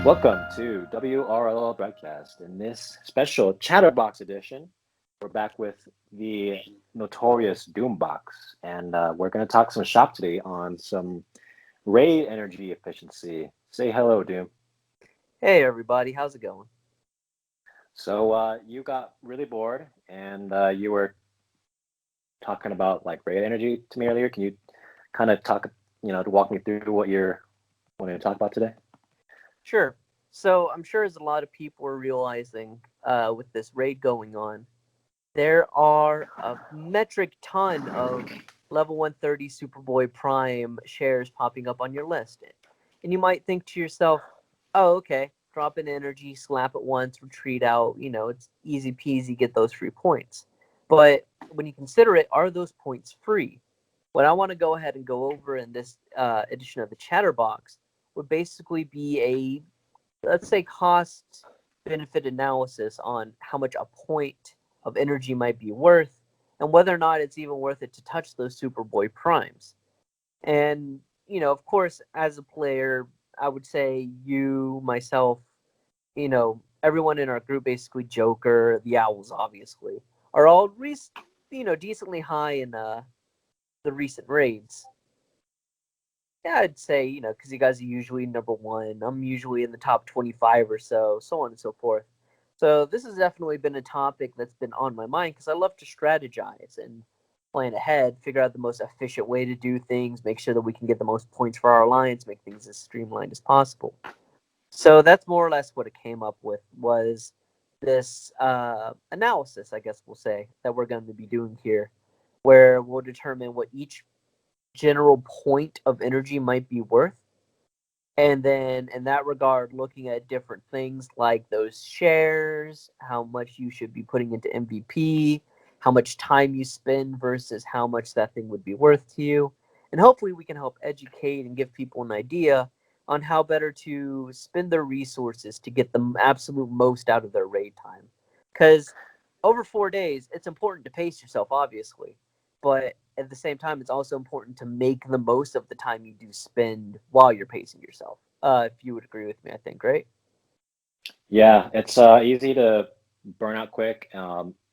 Welcome to WROL broadcast. In this special Chatterbawkz edition, we're back with the notorious Doombawkz, and we're going to talk some shop today on some raid energy efficiency. Say hello, Doom. Hey everybody, how's it going? So you got really bored, and you were talking about like raid energy to me earlier. Can you kind of talk, to walk me through what you're wanting to talk about today? Sure. So I'm sure as a lot of people are realizing with this raid going on, there are a metric ton of level 130 Superboy Prime shares popping up on your list. And you might think to yourself, oh, okay, drop in energy, slap it once, retreat out, it's easy peasy, get those free points. But when you consider it, are those points free? What I want to go ahead and go over in this edition of the Chatterbox would basically be let's say, cost benefit analysis on how much a point of energy might be worth and whether or not it's even worth it to touch those Superboy Primes. And, of course, as a player, I would say you, myself, everyone in our group, basically Joker, the Owls, obviously, are all, decently high in the recent raids. Yeah, I'd say, because you guys are usually number one. I'm usually in the top 25 or so on and so forth. So this has definitely been a topic that's been on my mind because I love to strategize and plan ahead, figure out the most efficient way to do things, make sure that we can get the most points for our alliance, make things as streamlined as possible. So that's more or less what it came up with, was this analysis, I guess we'll say, that we're going to be doing here, where we'll determine what each general point of energy might be worth. And then in that regard, looking at different things like those shares, how much you should be putting into MVP, how much time you spend versus how much that thing would be worth to you. And hopefully we can help educate and give people an idea on how better to spend their resources to get the absolute most out of their raid time. Because over 4 days, it's important to pace yourself, obviously. But at the same time, it's also important to make the most of the time you do spend while you're pacing yourself. If you would agree with me, I think, right? Yeah, it's easy to burn out quick,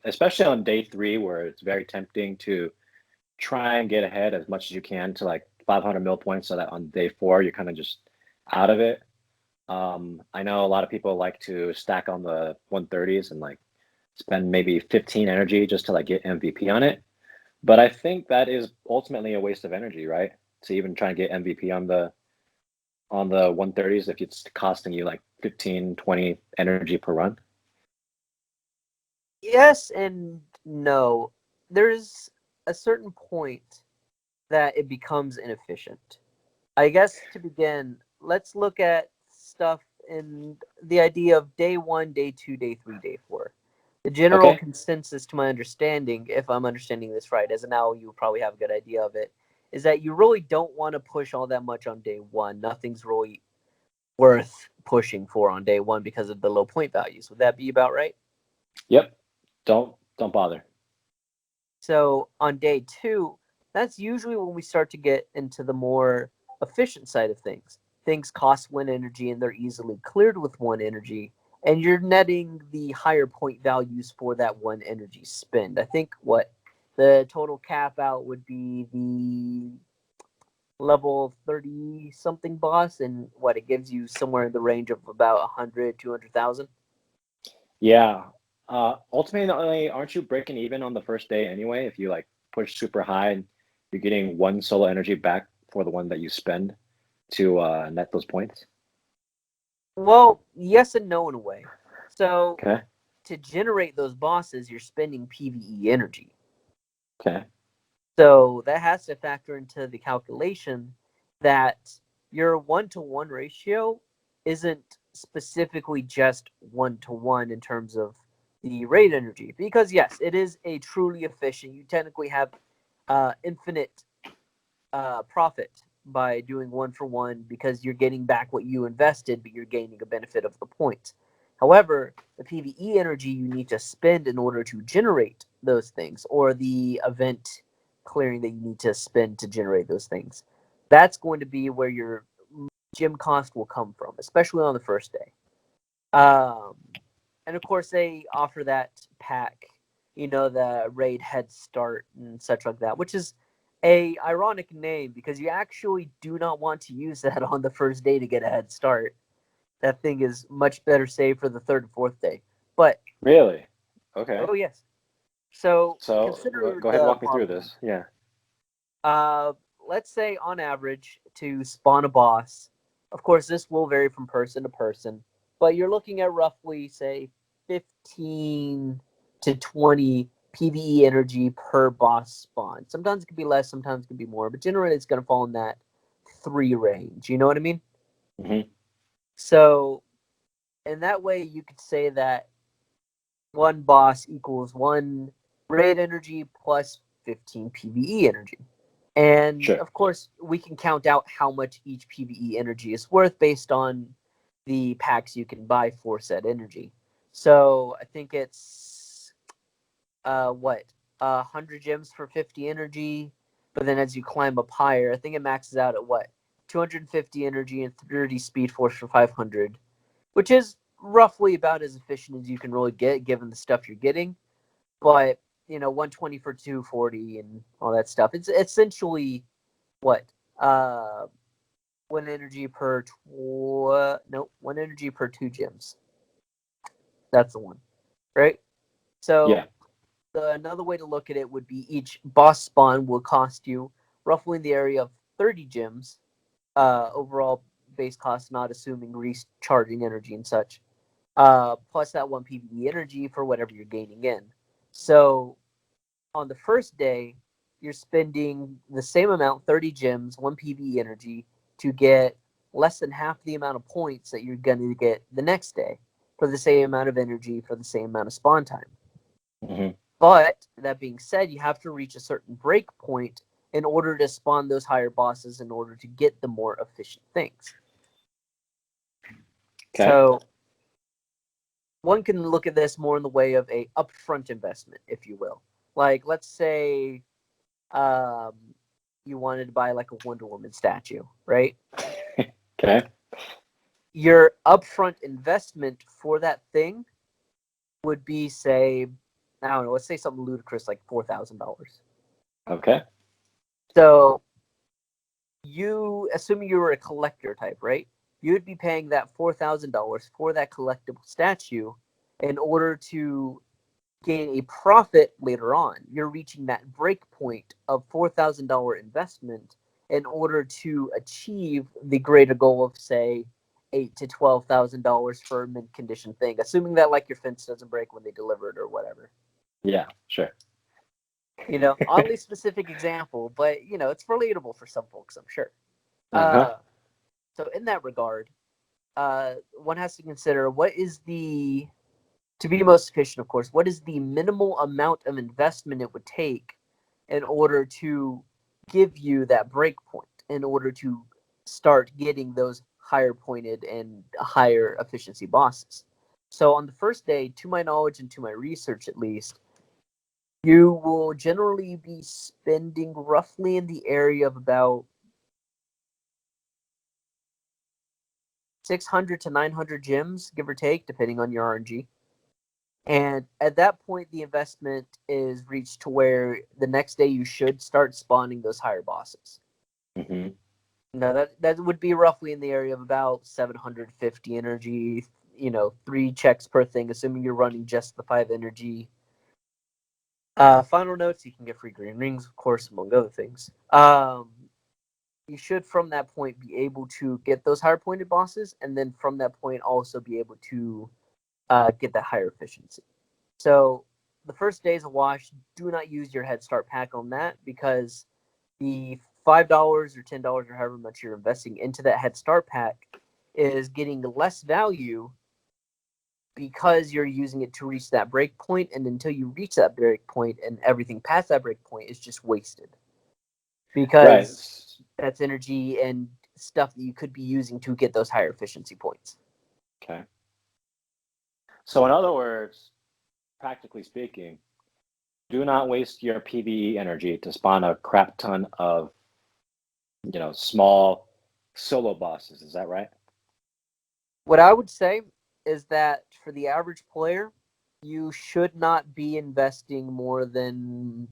especially on day three, where it's very tempting to try and get ahead as much as you can to like 500 mil points, so that on day four you're kind of just out of it. I know a lot of people like to stack on the 130s and like spend maybe 15 energy just to like get MVP on it. But I think that is ultimately a waste of energy, right? To even try and get MVP on the 130s if it's costing you like 15, 20 energy per run. Yes and no. There's a certain point that it becomes inefficient. I guess to begin, let's look at stuff in the idea of day one, day two, day three, day four. The general Okay. consensus, to my understanding, if I'm understanding this right, as of now you probably have a good idea of it, is that you really don't want to push all that much on day one. Nothing's really worth pushing for on day one because of the low point values. Would that be about right? Yep. Don't bother. So on day two, that's usually when we start to get into the more efficient side of things. Things cost one energy and they're easily cleared with one energy, and you're netting the higher point values for that one energy spend. I think what the total cap out would be the level 30 something boss, and what it gives you somewhere in the range of about 100, 200,000. Yeah. Ultimately, aren't you breaking even on the first day anyway? If you like push super high and you're getting one solo energy back for the one that you spend to net those points. Well, yes and no in a way. So Okay. to generate those bosses, you're spending PvE energy. Okay. So that has to factor into the calculation that your 1-to-1 ratio isn't specifically just 1-to-1 in terms of the raid energy. Because, yes, it is a truly efficient, you technically have infinite profit by doing 1-for-1 because you're getting back what you invested, but you're gaining a benefit of the points. However, the PvE energy you need to spend in order to generate those things, or the event clearing that you need to spend to generate those things, that's going to be where you're gym cost will come from, especially on the first day. Um, and of course, they offer that pack, the raid head start and such like that, which is a ironic name because you actually do not want to use that on the first day to get a head start. That thing is much better saved for the third and fourth day. But Really? Okay. oh yes, so So consider go ahead and the walk me through following. this. Yeah. Let's say on average to spawn a boss. Of course, this will vary from person to person, but you're looking at roughly, say, 15 to 20 PVE energy per boss spawn. Sometimes it can be less, sometimes it can be more, but generally it's going to fall in that 3 range. You know what I mean? Hmm. So, in that way, you could say that one boss equals 1 raid energy plus 15 PVE energy. And Sure. of course, we can count out how much each PVE energy is worth based on the packs you can buy for said energy. So I think it's what 100 gems for 50 energy, but then as you climb up higher, I think it maxes out at what 250 energy and 30 speed force for 500, which is roughly about as efficient as you can really get given the stuff you're getting. But 120 for 240 and all that stuff. It's essentially what? Uh, 1 energy per no, 1 energy per 2 gems. That's the one, right? So Yeah. another way to look at it would be each boss spawn will cost you roughly in the area of 30 gems. Overall base cost, not assuming recharging energy and such. Plus that 1 PvE energy for whatever you're gaining in. So on the first day, you're spending the same amount, 30 gems, 1 PvE energy, to get less than half the amount of points that you're going to get the next day for the same amount of energy for the same amount of spawn time. Hmm. But that being said, you have to reach a certain break point in order to spawn those higher bosses in order to get the more efficient things. Okay. So one can look at this more in the way of a upfront investment, if you will. Like, let's say um, you wanted to buy like a Wonder Woman statue, right? Okay. Your upfront investment for that thing would be, say, I don't know, let's say something ludicrous like $4,000. Okay. So you, assuming you were a collector type, right? You would be paying that $4,000 for that collectible statue in order to gain a profit later on. You're reaching that break point of $4,000 investment in order to achieve the greater goal of, say, $8,000 to $12,000 for a mint condition thing, assuming that like your fence doesn't break when they deliver it or whatever. Yeah. Sure. Oddly specific example, but it's relatable for some folks, I'm sure. Uh-huh. Uh, so in that regard, one has to consider what is the to be most efficient, of course, what is the minimal amount of investment it would take in order to give you that break point, in order to start getting those higher pointed and higher efficiency bosses? So, on the first day, to my knowledge and to my research at least, you will generally be spending roughly in the area of about 600 to 900 gems, give or take, depending on your RNG. And at that point, the investment is reached to where the next day you should start spawning those higher bosses. Hmm. Now that would be roughly in the area of about 750 energy. 3 checks per thing, assuming you're running just the 5 energy. Final notes: you can get free green rings, of course, among other things. You should from that point be able to get those higher pointed bosses, and then from that point also be able to get that higher efficiency. So the first day is a wash. Do not use your Head Start pack on that because the $5 or $10 or however much you're investing into that Head Start pack is getting less value because you're using it to reach that break point, and until you reach that break point and everything past that break point is just wasted Right. because that's energy and stuff that you could be using to get those higher efficiency points. Okay. So in other words, practically speaking, do not waste your PvE energy to spawn a crap ton of, small solo bosses. Is that right? What I would say is that for the average player, you should not be investing more than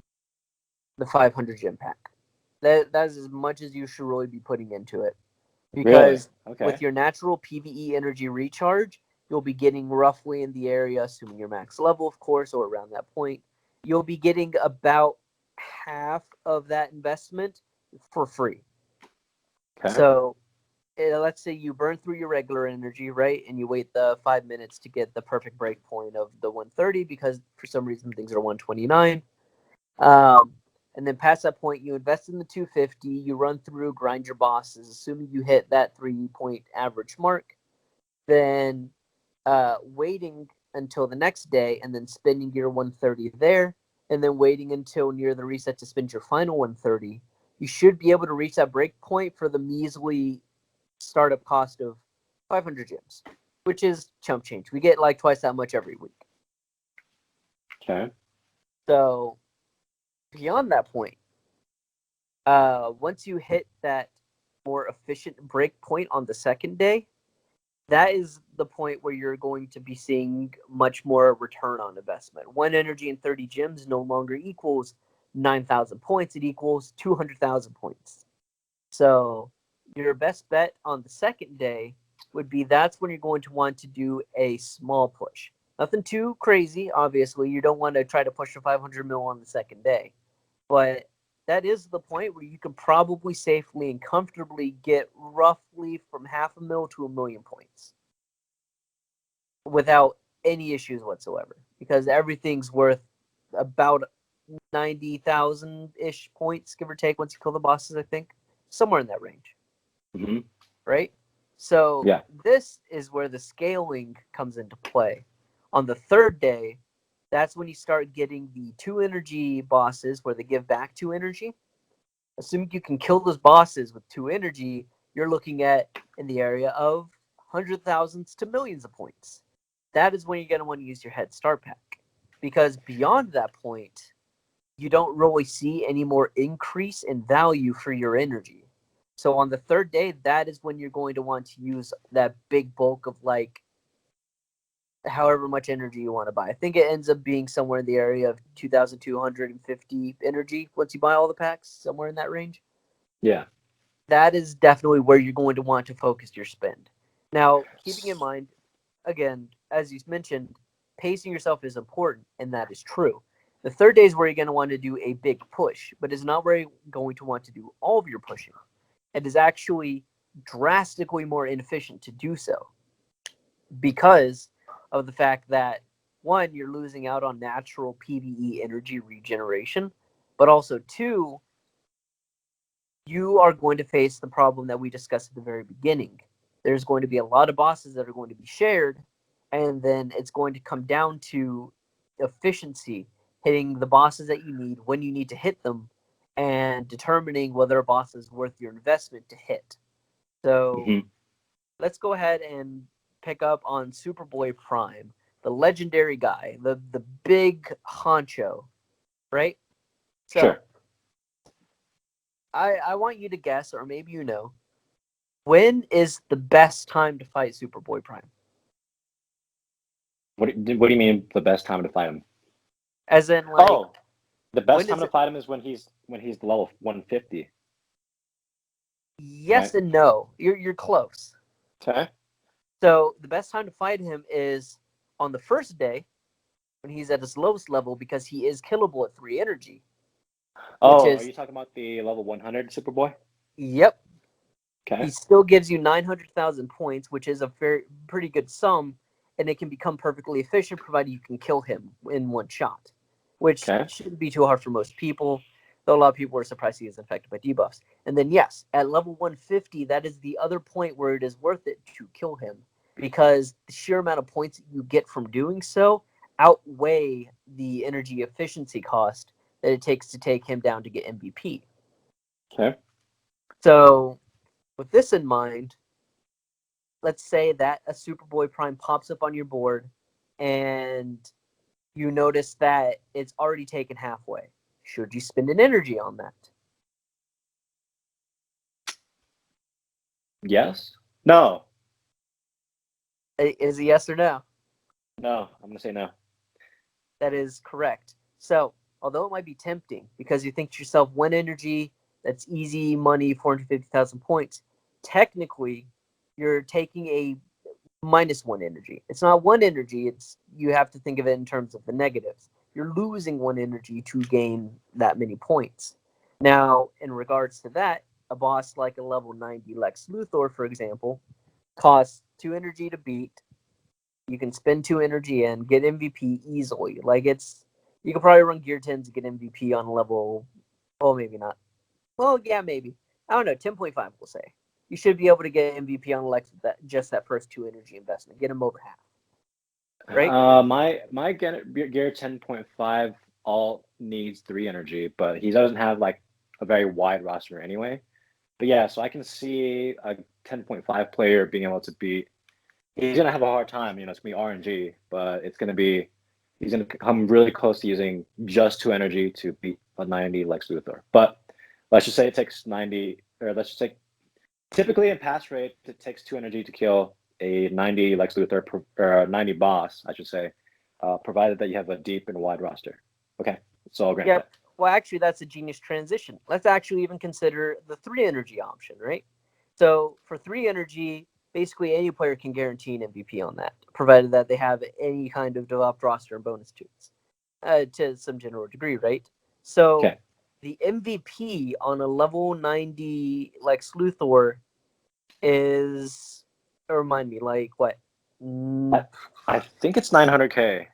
the 500 gem pack. That is as much as you should really be putting into it. Really? Because Okay. with your natural PvE energy recharge, you'll be getting roughly in the area, assuming your max level, of course, or around that point, you'll be getting about half of that investment for free. Okay. So let's say you burn through your regular energy, right? And you wait the 5 minutes to get the perfect break point of the 130 because for some reason things are 129. And then past that point, you invest in the 250, you run through, grind your bosses, assuming you hit that 3-point average mark, then waiting until the next day and then spending your 130 there, and then waiting until near the reset to spend your final 130, you should be able to reach that break point for the measly startup cost of 500 gems, which is chump change. We get like twice that much every week. Okay. So beyond that point, once you hit that more efficient break point on the second day, that is the point where you're going to be seeing much more return on investment. 1 energy and 30 gems no longer equals 9,000 points. It equals 200,000 points. So your best bet on the second day would be that's when you're going to want to do a small push. Nothing too crazy, obviously. You don't want to try to push a 500 mil on the second day. But that is the point where you can probably safely and comfortably get roughly from 500,000 to 1,000,000 points without any issues whatsoever, because everything's worth about 90,000-ish points, give or take, once you kill the bosses, I think. Somewhere in that range. Mm-hmm. Right? So Yeah. this is where the scaling comes into play. On the third day, that's when you start getting the 2 energy bosses where they give back 2 energy. Assuming you can kill those bosses with 2 energy, you're looking at in the area of 100,000s to millions of points. That is when you're going to want to use your head start pack. Because beyond that point, you don't really see any more increase in value for your energy. So on the third day, that is when you're going to want to use that big bulk of like however much energy you want to buy. I think it ends up being somewhere in the area of 2,250 energy once you buy all the packs, somewhere in that range. Yeah. That is definitely where you're going to want to focus your spend. Now, keeping in mind, again, as you mentioned, pacing yourself is important, and that is true. The third day is where you're going to want to do a big push, but it's not where you're going to want to do all of your pushing. It is actually drastically more inefficient to do so because of the fact that, one, you're losing out on natural PvE energy regeneration, but also, two, you are going to face the problem that we discussed at the very beginning. There's going to be a lot of bosses that are going to be shared, and then it's going to come down to efficiency, hitting the bosses that you need when you need to hit them, and determining whether a boss is worth your investment to hit. So Mm-hmm. let's go ahead and pick up on Superboy Prime, the legendary guy, the big honcho, right? So Sure. I want you to guess, or maybe you know, when is the best time to fight Superboy Prime? What do you mean the best time to fight him? As in, like, Oh, the when best time is to it? fight him is when he's level 150. Yes Right. and no. You're close. Okay. So the best time to fight him is on the first day when he's at his lowest level because he is killable at 3 energy, which Oh, are is, you talking about the level 100 Superboy? yep, he Okay. still gives you 900,000 points, which is a pretty good sum, and it can become perfectly efficient provided you can kill him in one shot, which Okay. shouldn't be too hard for most people, though a lot of people are surprised he is infected by debuffs. And then, yes, at level 150, that is the other point where it is worth it to kill him, because the sheer amount of points that you get from doing so outweigh the energy efficiency cost that it takes to take him down to get MVP. Okay. So, with this in mind, let's say that a Superboy Prime pops up on your board and you notice that it's already taken halfway. Should you spend an energy on that? Yes? No. Is it yes or no? No. I'm gonna say no. That is correct. So, although it might be tempting because you think to yourself, one energy, that's easy money, 450,000 points, technically, you're taking a -1 energy. It's not one energy, it's you have to think of it in terms of the negatives. You're losing one energy to gain that many points. Now, in regards to that, a boss like a level 90 Lex Luthor, for example, costs 2 energy to beat. You can spend 2 energy and get MVP easily. Like you could probably run Gear 10s to get MVP on level, well, maybe not. Well, yeah, maybe. I don't know, 10.5, we'll say. You should be able to get MVP on Lex with that first 2 energy investment. Get him over half, right? My gear 10.5 all needs 3 energy, but he doesn't have like a very wide roster anyway. But yeah, so I can see a 10.5 player being able to beat. He's gonna have a hard time, it's gonna be RNG, but he's gonna come really close to using just 2 energy to beat a 90 Lex Luthor. But let's just say it takes 90, or let's just say typically in pass rate, it takes 2 energy to kill a 90 Lex Luthor, or a 90 boss, I should say, provided that you have a deep and wide roster. Okay, so I'll grant Yep. that. Well, actually, that's a genius transition. Let's actually even consider the 3 energy option, right? So for 3 energy, basically any player can guarantee an MVP on that, provided that they have any kind of developed roster and bonus tunes to some general degree, right? So Okay, the MVP on a level 90 Lex Luthor is, remind me, like what? I, I think it's 900k,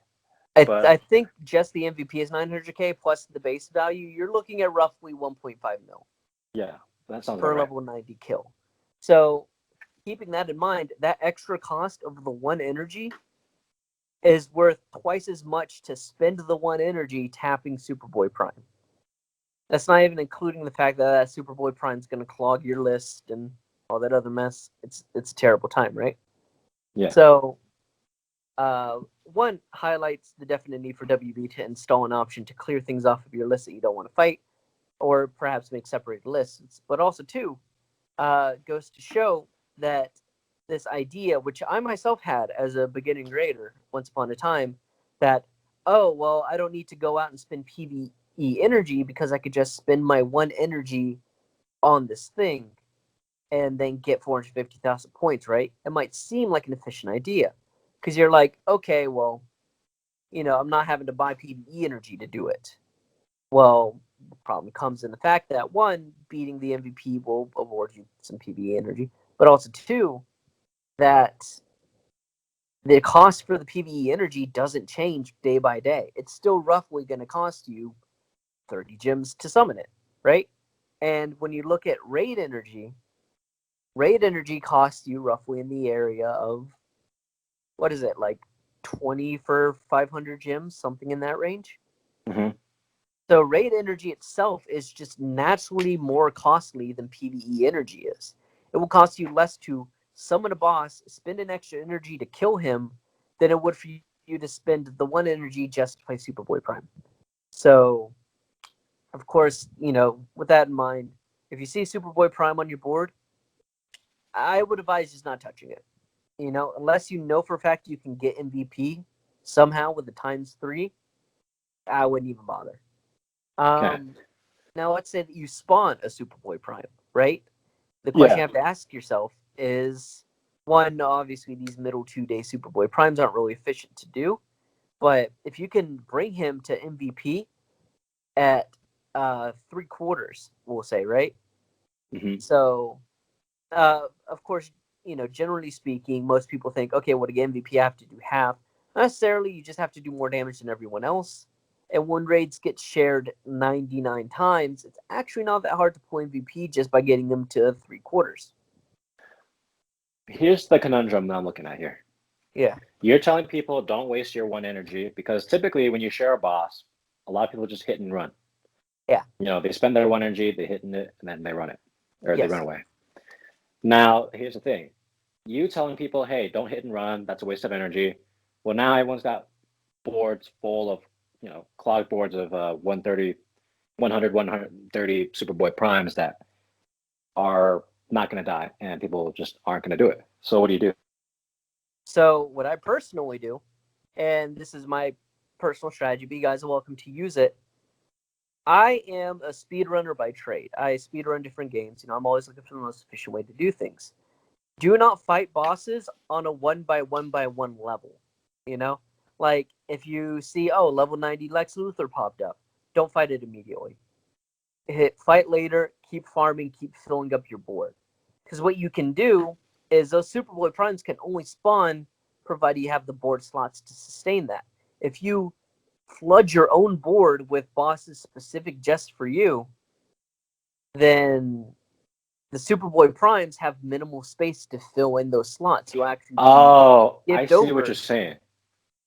I but think just the MVP is 900k plus the base value. You're looking at roughly 1.5 mil yeah, that sounds about per right. level 90 kill. So keeping that in mind, that extra cost of the 1 energy is worth twice as much to spend the 1 energy tapping Superboy Prime. That's not even including the fact that Superboy Prime is going to clog your list and all that other mess. It's a terrible time, right? Yeah. So one highlights the definite need for WB to install an option to clear things off of your list that you don't want to fight, or perhaps make separated lists. But also, two, goes to show that this idea, which I myself had as a beginning grader once upon a time, that, oh, well, I don't need to go out and spend PvE energy because I could just spend my 1 energy on this thing and then get 450,000 points, right? It might seem like an efficient idea because you're like, okay, well, I'm not having to buy PvE energy to do it. Well, the problem comes in the fact that one, beating the MVP will award you some PvE energy, but also two, that the cost for the PvE energy doesn't change day by day. It's still roughly going to cost you 30 gems to summon it, right? And when you look at raid energy costs you roughly in the area of, what is it, like 20 for 500 gems, something in that range? Hmm. So raid energy itself is just naturally more costly than PvE energy is. It will cost you less to summon a boss, spend an extra energy to kill him, than it would for you to spend the 1 energy just to play Superboy Prime. So, of course, with that in mind, if you see Superboy Prime on your board, I would advise just not touching it. Unless you know for a fact you can get MVP somehow with the ×3, I wouldn't even bother. Okay. Um, Now, let's say that you spawn a Superboy Prime, right? The question you Yeah. have to ask yourself is, one, obviously these middle 2-day Superboy Primes aren't really efficient to do, but if you can bring him to MVP at 3/4, we'll say, right? Hmm. So, of course, generally speaking, most people think, okay, well, to get MVP, I have to do half. Not necessarily, you just have to do more damage than everyone else. And when raids get shared 99 times, it's actually not that hard to pull MVP just by getting them to 3/4. Here's the conundrum that I'm looking at here. Yeah. You're telling people don't waste your 1 energy because typically when you share a boss, a lot of people just hit and run. Yeah. They spend their 1 energy, they hit it, and then they run it, or they run Yes. away. Now, here's the thing. You telling people, hey, don't hit and run, that's a waste of energy. Well, now everyone's got boards full of, clogged boards of 130, 100, 130 Superboy Primes that are not going to die, and people just aren't going to do it. So what do you do? So what I personally do, and this is my personal strategy, but you guys are welcome to use it. I am a speedrunner by trade. I speedrun different games. I'm always looking for the most efficient way to do things. Do not fight bosses on a 1 by 1 level. Like if you see, level 90 Lex Luthor popped up, don't fight it immediately. Fight later, keep farming, keep filling up your board. Because what you can do is those Superboy Primes can only spawn provided you have the board slots to sustain that. If you flood your own board with bosses specific just for you, then the Superboy Primes have minimal space to fill in those slots. You actually I see what you're saying.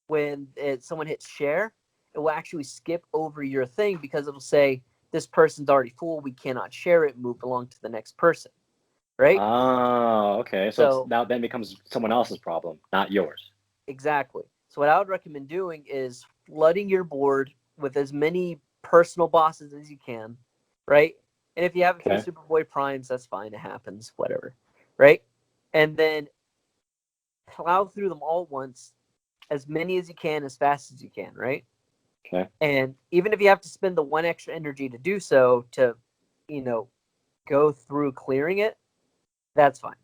When someone hits share, it will actually skip over your thing because it'll say, this person's already full, we cannot share it, move along to the next person. Right? Oh, okay. So now then becomes someone else's problem, not yours. Exactly. So what I would recommend doing is flooding your board with as many personal bosses as you can, right? And if you have a few Superboy Primes, that's fine. It happens, whatever, right? And then plow through them all at once, as many as you can, as fast as you can, right? Okay. And even if you have to spend the 1 extra energy to do so, to, go through clearing it, that's fine.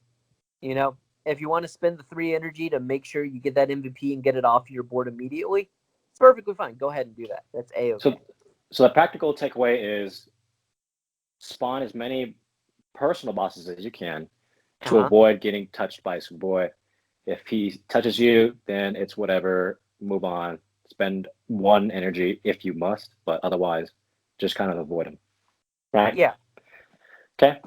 If you want to spend the 3 energy to make sure you get that MVP and get it off your board immediately, it's perfectly fine. Go ahead and do that. That's A-okay. So the practical takeaway is spawn as many personal bosses as you can to avoid getting touched by Superboy. If he touches you, then it's whatever. Move on. Spend 1 energy if you must, but otherwise, just kind of avoid him. Right? Yeah. Okay.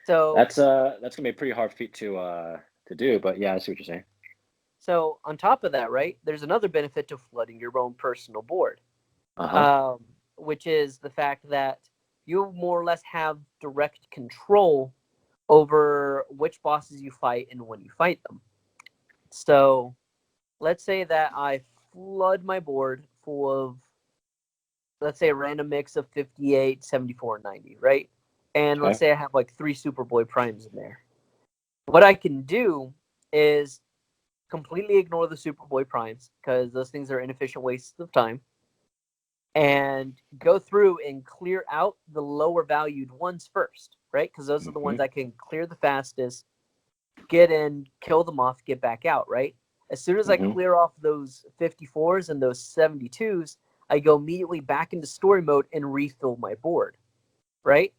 So that's gonna be a pretty hard feat to do, but yeah, I see what you're saying. So on top of that, right, there's another benefit to flooding your own personal board, which is the fact that you more or less have direct control over which bosses you fight and when you fight them. So let's say that I flood my board full of, let's say, a random mix of 58, 74, 90, right? And let's say I have like 3 Superboy Primes in there. What I can do is completely ignore the Superboy Primes because those things are inefficient wastes of time, and go through and clear out the lower valued ones first, right? Because those are the ones I can clear the fastest, get in, kill them off, get back out, right? As soon as I clear off those 54s and those 72s, I go immediately back into story mode and refill my board, right?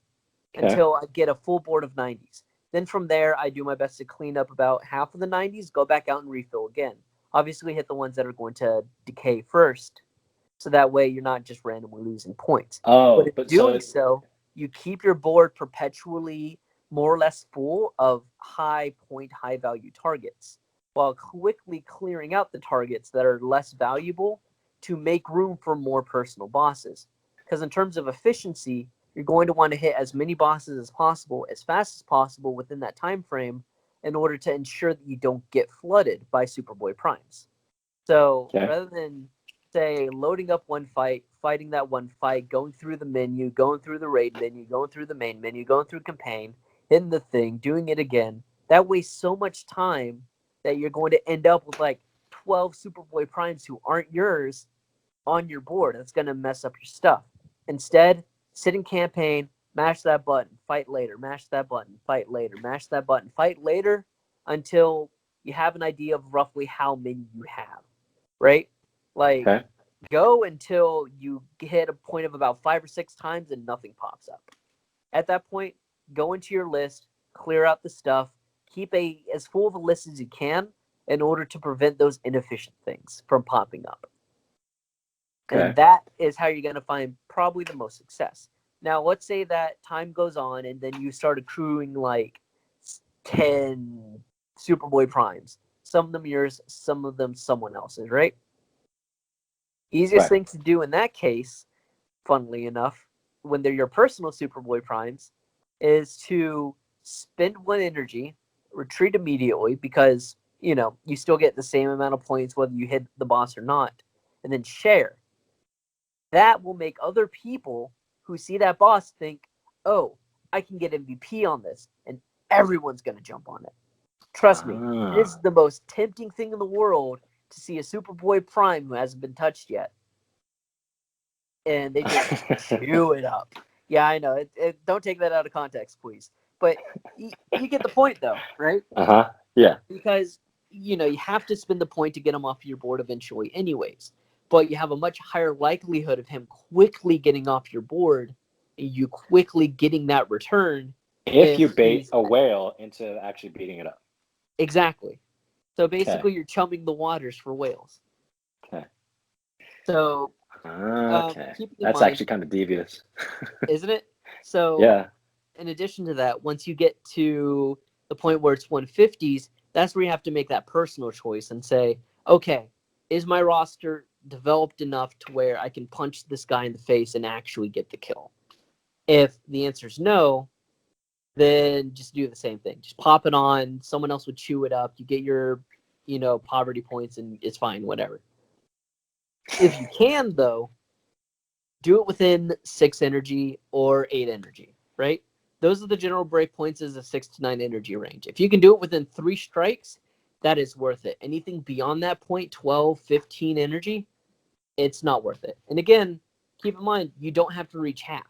Until I get a full board of 90s. Then from there, I do my best to clean up about half of the 90s, go back out and refill again. Obviously, hit the ones that are going to decay first, so that way you're not just randomly losing points. But in doing so, you keep your board perpetually more or less full of high point, high value targets, while quickly clearing out the targets that are less valuable to make room for more personal bosses. Because in terms of efficiency, you're going to want to hit as many bosses as possible, as fast as possible within that time frame, in order to ensure that you don't get flooded by Superboy Primes. So rather than, say, loading up one fight, fighting that one fight, going through the menu, going through the raid menu, going through the main menu, going through campaign, hitting the thing, doing it again, that wastes so much time that you're going to end up with like 12 Superboy Primes who aren't yours on your board. That's going to mess up your stuff. Instead, sit in campaign, mash that button, fight later, mash that button, fight later, mash that button, fight later, until you have an idea of roughly how many you have, right? Like, go until you hit a point of about 5 or 6 times and nothing pops up. At that point, go into your list, clear out the stuff, keep as full of a list as you can in order to prevent those inefficient things from popping up. And that is how you're going to find probably the most success. Now, let's say that time goes on and then you start accruing like 10 Superboy Primes. Some of them yours, some of them someone else's, right? Easiest thing to do in that case, funnily enough, when they're your personal Superboy Primes, is to spend 1 energy, retreat immediately because, you still get the same amount of points whether you hit the boss or not, and then share. That will make other people who see that boss think, oh, I can get MVP on this. And everyone's going to jump on it. Trust me, Ah. this is the most tempting thing in the world to see a Superboy Prime who hasn't been touched yet. And they just chew it up. Yeah, I know. Don't take that out of context, please. But you get the point, though, right? Yeah. Because, you have to spend the point to get him off your board eventually anyways. But you have a much higher likelihood of him quickly getting off your board, and you quickly getting that return. If you bait a whale into actually beating it up. Exactly. So basically, you're chumming the waters for whales. Okay. So, okay. That's actually kind of devious. Isn't it? So, yeah. In addition to that, once you get to the point where it's 150s, that's where you have to make that personal choice and say, okay, is my roster developed enough to where I can punch this guy in the face and actually get the kill? If the answer is no, then just do the same thing. Just pop it on. Someone else would chew it up. You get your, poverty points and it's fine, whatever. If you can, though, do it within 6 energy or 8 energy, right? Those are the general breakpoints as a 6 to 9 energy range. If you can do it within 3 strikes, that is worth it. Anything beyond that point, 12, 15 energy, it's not worth it. And again, keep in mind, you don't have to reach half.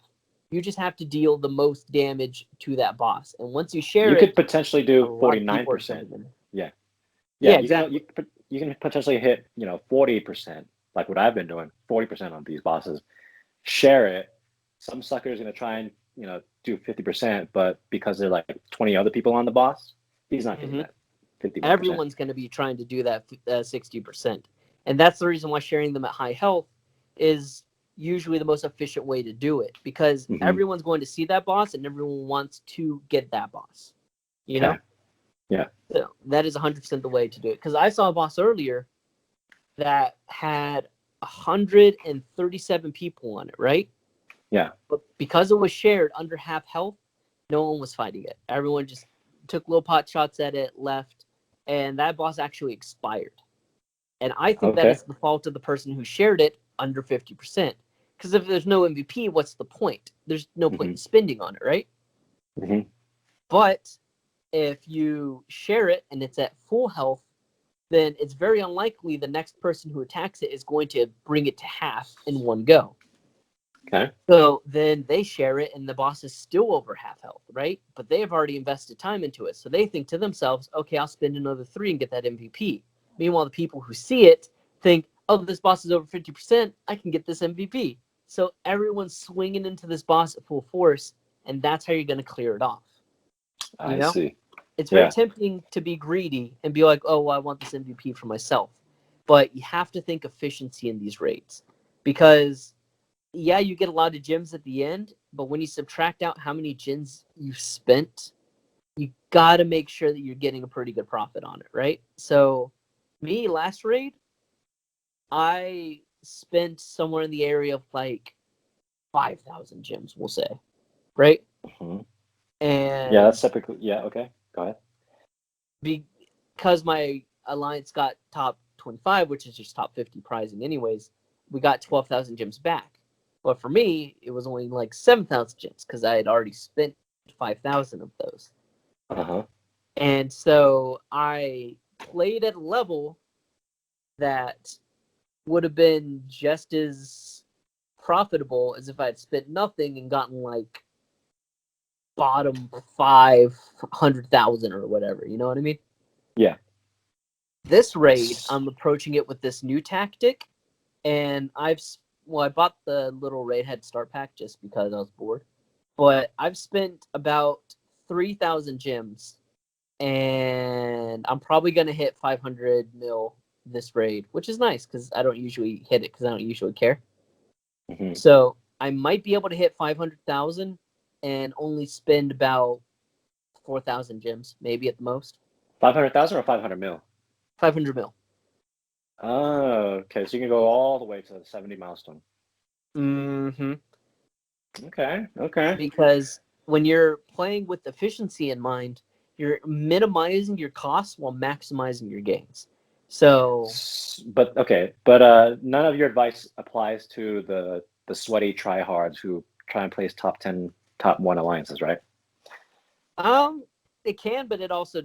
You just have to deal the most damage to that boss. And once you share you could potentially do 49%. Yeah. Yeah, exactly. You can potentially hit, 40%, like what I've been doing, 40% on these bosses. Share it. Some sucker's going to try and, do 50%, but because there are like 20 other people on the boss, he's not getting that 51%. Everyone's going to be trying to do that 60%. And that's the reason why sharing them at high health is usually the most efficient way to do it, because everyone's going to see that boss and everyone wants to get that boss. You know? Yeah. So that is 100% the way to do it. Because I saw a boss earlier that had 137 people on it, right? Yeah. But because it was shared under half health, no one was fighting it. Everyone just took little pot shots at it, left, and that boss actually expired. And I think that is the fault of the person who shared it under 50%. Because if there's no MVP, what's the point? There's no point in spending on it, right? But if you share it and it's at full health, then it's very unlikely the next person who attacks it is going to bring it to half in one go. Okay. So then they share it and the boss is still over half health, right? But they have already invested time into it. So they think to themselves, okay, I'll spend another 3 and get that MVP. Meanwhile, the people who see it think, oh, this boss is over 50%, I can get this MVP. So everyone's swinging into this boss at full force, and that's how you're going to clear it off. I see. It's very tempting to be greedy and be like, oh, well, I want this MVP for myself. But you have to think efficiency in these raids. Because, yeah, you get a lot of gems at the end, but when you subtract out how many gems you've spent, you got to make sure that you're getting a pretty good profit on it, right? So, me, last raid, I spent somewhere in the area of like 5,000 gems, we'll say, right? And yeah, that's typically, okay, go ahead. Because my alliance got top 25, which is just top 50 prizing anyways, we got 12,000 gems back. But for me, it was only like 7,000 gems because I had already spent 5,000 of those. And so I played at a level that would have been just as profitable as if I had spent nothing and gotten like bottom 500,000 or whatever. You know what I mean? Yeah. This raid, I'm approaching it with this new tactic, and I bought the little raid head start pack just because I was bored. But I've spent about 3,000 gems, and I'm probably gonna hit 500 mil this raid, which is nice because I don't usually hit it because I don't usually care. So I might be able to hit 500,000 and only spend about 4,000 gems, maybe at the most. 500,000 or 500 mil? 500 mil. Oh, okay. So you can go all the way to the 70 milestone. Okay. Because when you're playing with efficiency in mind, you're minimizing your costs while maximizing your gains. So, but none of your advice applies to the sweaty tryhards who try and place top 10, top 1 alliances, right? it can, but it also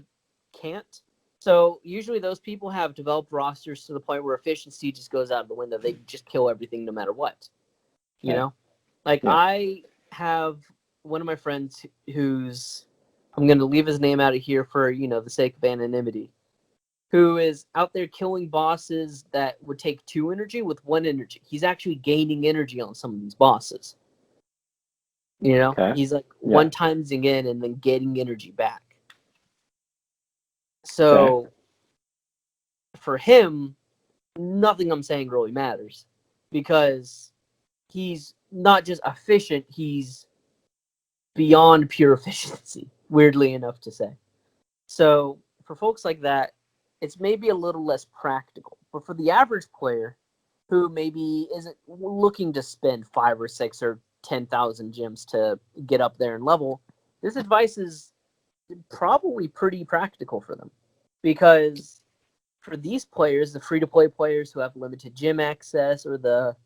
can't. So usually those people have developed rosters to the point where efficiency just goes out the window. They just kill everything no matter what. You know? Like, Yeah. I have one of my friends who's, I'm going to leave his name out of here for, the sake of anonymity, who is out there killing bosses that would take 2 energy with 1 energy. He's actually gaining energy on some of these bosses. Okay. He's like Yeah. one timesing in and then getting energy back. So for him, nothing I'm saying really matters because he's not just efficient, he's beyond pure efficiency, weirdly enough to say. So for folks like that, it's maybe a little less practical. But for the average player who maybe isn't looking to spend 5 or 6 or 10,000 gems to get up there in level, this advice is probably pretty practical for them. Because for these players, the free-to-play players who have limited gym access, or the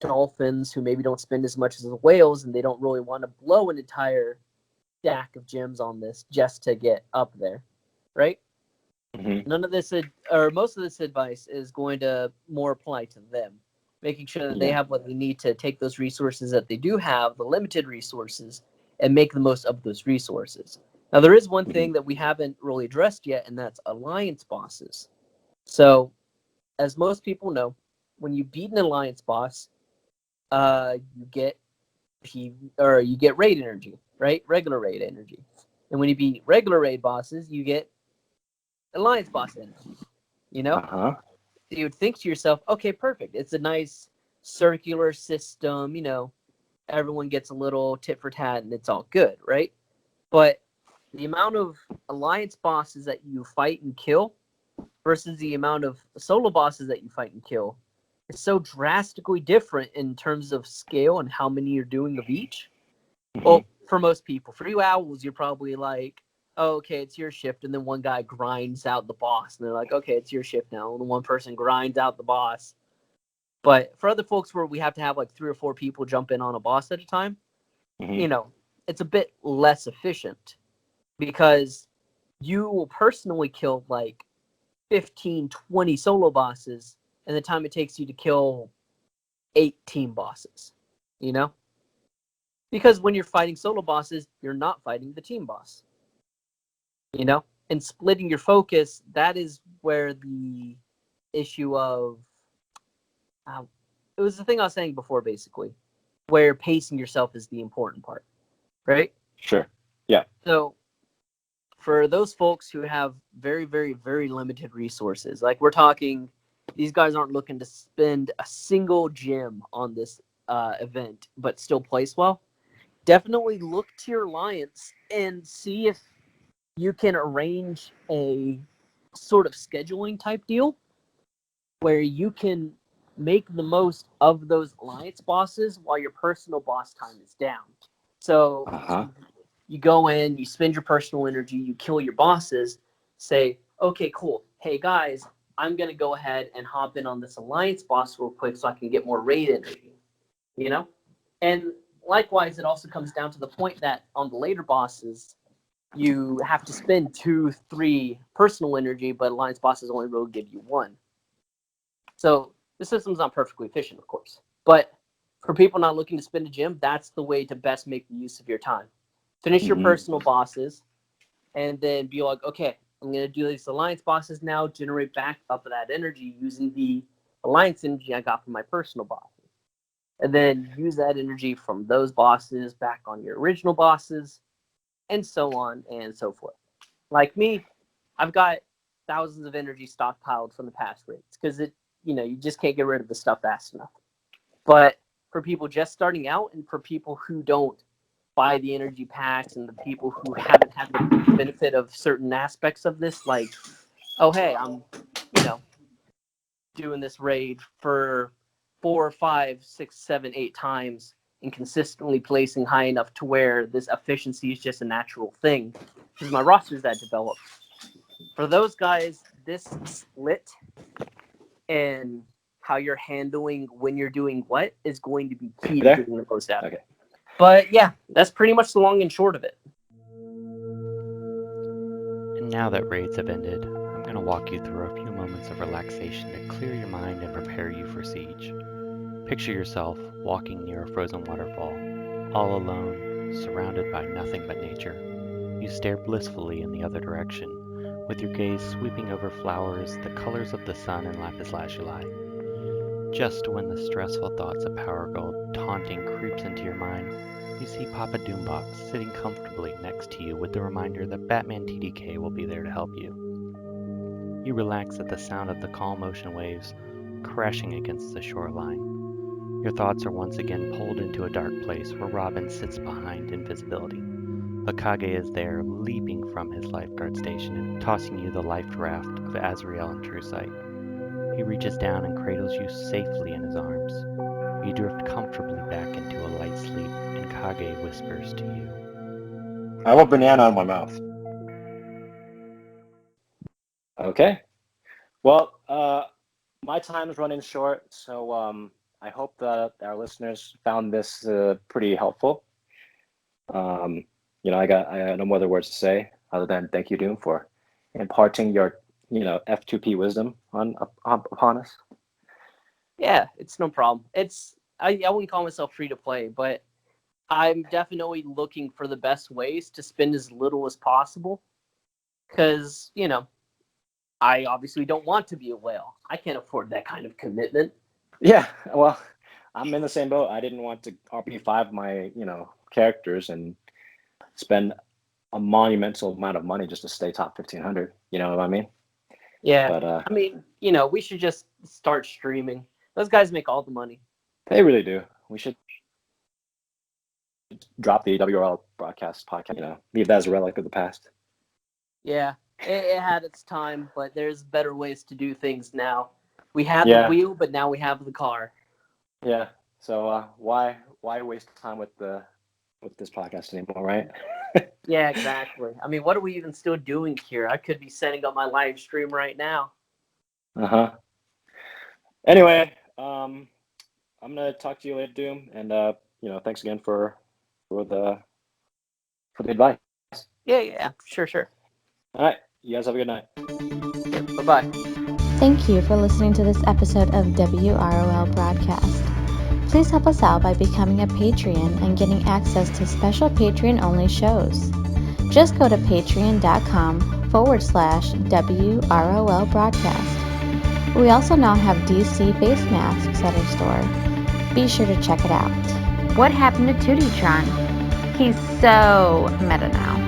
dolphins who maybe don't spend as much as the whales and they don't really want to blow an entire stack of gems on this just to get up there, right? Mm-hmm. None of this, or most of this advice is going to more apply to them, making sure that they have what they need to take those resources that they do have, the limited resources, and make the most of those resources. Now, there is one thing that we haven't really addressed yet, and that's alliance bosses. So, as most people know, when you beat an alliance boss, you get raid energy, right? Regular raid energy. And when you beat regular raid bosses, you get alliance boss energy. Uh-huh. So you would think to yourself, okay, perfect. It's a nice circular system. Everyone gets a little tit for tat, and it's all good, right? But the amount of alliance bosses that you fight and kill versus the amount of solo bosses that you fight and kill is so drastically different in terms of scale and how many you're doing of each. Mm-hmm. Well, for most people, for you owls, you're probably like, oh, okay, it's your shift, and then one guy grinds out the boss, and they're like, okay, it's your shift now, and one person grinds out the boss. But for other folks where we have to have like 3 or 4 people jump in on a boss at a time, Mm-hmm. it's a bit less efficient because you will personally kill like 15, 20 solo bosses in the time it takes you to kill 8 team bosses, Because when you're fighting solo bosses, you're not fighting the team boss, And splitting your focus, that is where the issue of... it was the thing I was saying before, basically, where pacing yourself is the important part, right? Sure. Yeah. So for those folks who have very, very, very limited resources, like we're talking, these guys aren't looking to spend a single gem on this event, but still place well, definitely look to your alliance and see if you can arrange a sort of scheduling type deal where you can make the most of those alliance bosses while your personal boss time is down. So Uh-huh. you go in, you spend your personal energy, you kill your bosses, say, okay, cool. Hey guys, I'm going to go ahead and hop in on this alliance boss real quick so I can get more raid energy, And likewise, it also comes down to the point that on the later bosses, you have to spend 2, 3 personal energy, but alliance bosses only will give you 1. So the system's not perfectly efficient, of course. But for people not looking to spend a gem, that's the way to best make the use of your time. Finish your personal bosses, and then be like, okay, I'm going to do these alliance bosses now, generate back up that energy using the alliance energy I got from my personal bosses. And then use that energy from those bosses back on your original bosses, and so on and so forth. Like me, I've got thousands of energy stockpiled from the past raids because you just can't get rid of the stuff fast enough. But for people just starting out, and for people who don't buy the energy packs, and the people who haven't had the benefit of certain aspects of this, like, oh, hey, I'm, doing this raid for 4, 5, 6, 7, 8 times and consistently placing high enough to where this efficiency is just a natural thing because my roster's that developed. For those guys, this split and how you're handling when you're doing what is going to be key to getting the most out of it. But yeah, that's pretty much the long and short of it. Now that raids have ended, I'm going to walk you through a few moments of relaxation to clear your mind and prepare you for siege. Picture yourself walking near a frozen waterfall, all alone, surrounded by nothing but nature. You stare blissfully in the other direction, with your gaze sweeping over flowers, the colors of the sun, and lapis lazuli. Just when the stressful thoughts of Power Gold taunting creeps into your mind, you see Papa Doombawkz sitting comfortably next to you with the reminder that Batman TDK will be there to help you. You relax at the sound of the calm ocean waves crashing against the shoreline. Your thoughts are once again pulled into a dark place where Robin sits behind invisibility. But Kage is there, leaping from his lifeguard station and tossing you the life raft of Azrael in true sight. He reaches down and cradles you safely in his arms. You drift comfortably back into a light sleep, and Kage whispers to you. I have a banana in my mouth. Okay. Well, my time is running short, so I hope that our listeners found this pretty helpful. I got no more other words to say other than thank you, Doom, for imparting your F2P wisdom upon us. Yeah, it's no problem. I wouldn't call myself free to play, but I'm definitely looking for the best ways to spend as little as possible. Because, I obviously don't want to be a whale. I can't afford that kind of commitment. Yeah, well, I'm in the same boat. I didn't want to RP5 my, characters and spend a monumental amount of money just to stay top 1500. You know what I mean? Yeah. But we should just start streaming. Those guys make all the money. They really do. We should drop the WROL broadcast podcast, leave that as a relic of the past. Yeah, it had its time, but there's better ways to do things now. We had the wheel, but now we have the car. Yeah. So why waste time with this podcast anymore, right? Yeah, exactly. I mean, what are we even still doing here? I could be setting up my live stream right now. Anyway, I'm gonna talk to you later, Doom, and thanks again for the advice. Yeah, sure. All right, you guys have a good night. Yeah, bye-bye. Thank you for listening to this episode of WROL Broadcast. Please help us out by becoming a Patreon and getting access to special Patreon-only shows. Just go to patreon.com/WROL Broadcast. We also now have DC face masks at our store. Be sure to check it out. What happened to Tootie Tron? He's so meta now.